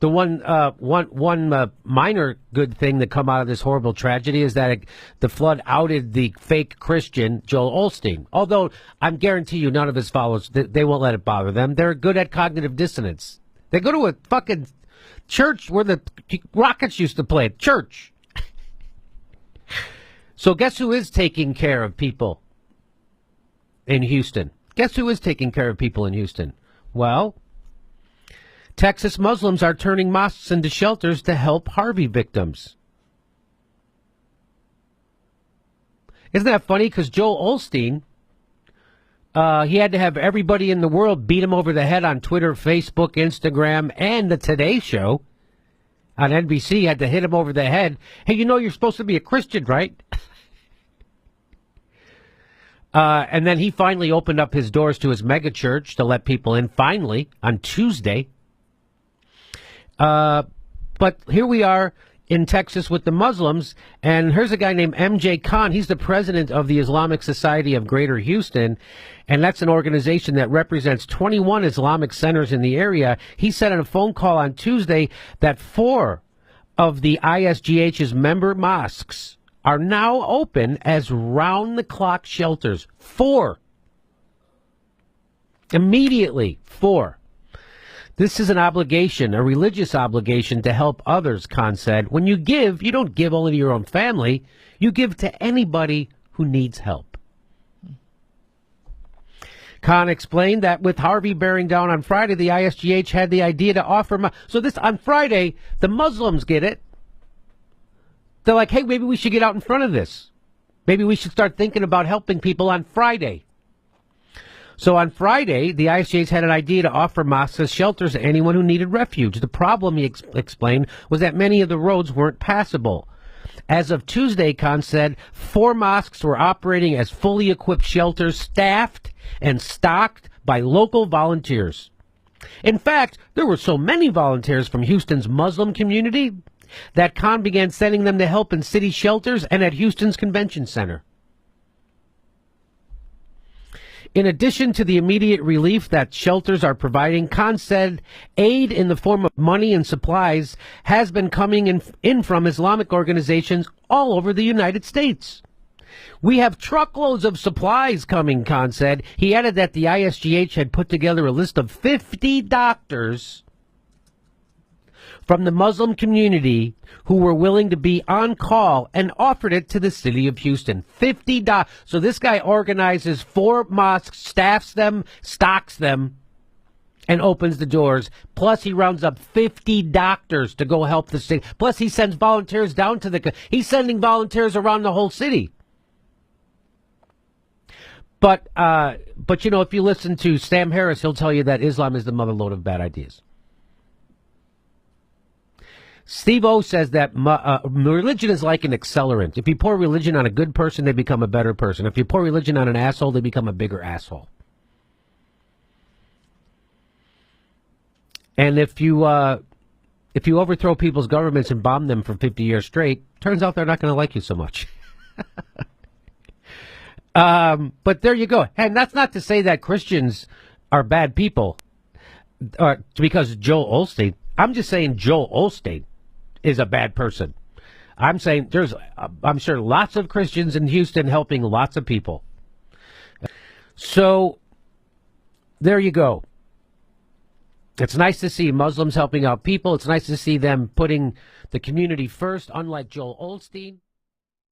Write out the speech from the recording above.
One minor good thing that come out of this horrible tragedy is that the flood outed the fake Christian Joel Osteen. Although I'm guarantee you, none of his followers, they won't let it bother them. They're good at cognitive dissonance. They go to a fucking church where the Rockets used to play. Church. So guess who is taking care of people in Houston? Guess who is taking care of people in Houston? Well, Texas Muslims are turning mosques into shelters to help Harvey victims. Isn't that funny? Because Joel Osteen, he had to have everybody in the world beat him over the head on Twitter, Facebook, Instagram, and the Today Show on NBC had to hit him over the head. Hey, you know you're supposed to be a Christian, right? And then he finally opened up his doors to his mega church to let people in, finally, on Tuesday. But here we are in Texas with the Muslims, and here's a guy named MJ Khan. He's the president of the Islamic Society of Greater Houston, and that's an organization that represents 21 Islamic centers in the area. He said on a phone call on Tuesday that 4 of the ISGH's member mosques are now open as round-the-clock shelters. 4. Immediately, 4. This is an obligation, a religious obligation to help others, Khan said. When you give, you don't give only to your own family. You give to anybody who needs help. Khan explained that with Harvey bearing down on Friday, the ISGH had the idea to offer... So this, on Friday, the Muslims get it. They're like, hey, maybe we should get out in front of this. Maybe we should start thinking about helping people on Friday. So on Friday, the ISGH had an idea to offer mosques as shelters to anyone who needed refuge. The problem, he explained, was that many of the roads weren't passable. As of Tuesday, Khan said, 4 mosques were operating as fully equipped shelters, staffed and stocked by local volunteers. In fact, there were so many volunteers from Houston's Muslim community that Khan began sending them to help in city shelters and at Houston's Convention Center. In addition to the immediate relief that shelters are providing, Khan said aid in the form of money and supplies has been coming in from Islamic organizations all over the United States. We have truckloads of supplies coming, Khan said. He added that the ISGH had put together a list of 50 doctors from the Muslim community who were willing to be on call and offered it to the city of Houston. 50 doctors. So this guy organizes 4 mosques, staffs them, stocks them, and opens the doors. Plus he rounds up 50 doctors to go help the city. Plus he sends volunteers down to he's sending volunteers around the whole city. But you know, if you listen to Sam Harris, he'll tell you that Islam is the motherlode of bad ideas. Steve O says that religion is like an accelerant. If you pour religion on a good person, they become a better person. If you pour religion on an asshole, they become a bigger asshole. And if you overthrow people's governments and bomb them for 50 years straight, turns out they're not going to like you so much. But there you go. And that's not to say that Christians are bad people because Joel Osteen. I'm just saying Joel Osteen is a bad person. I'm saying I'm sure lots of Christians in Houston helping lots of people. So there you go. It's nice to see Muslims helping out people. It's nice to see them putting the community first, unlike Joel Osteen.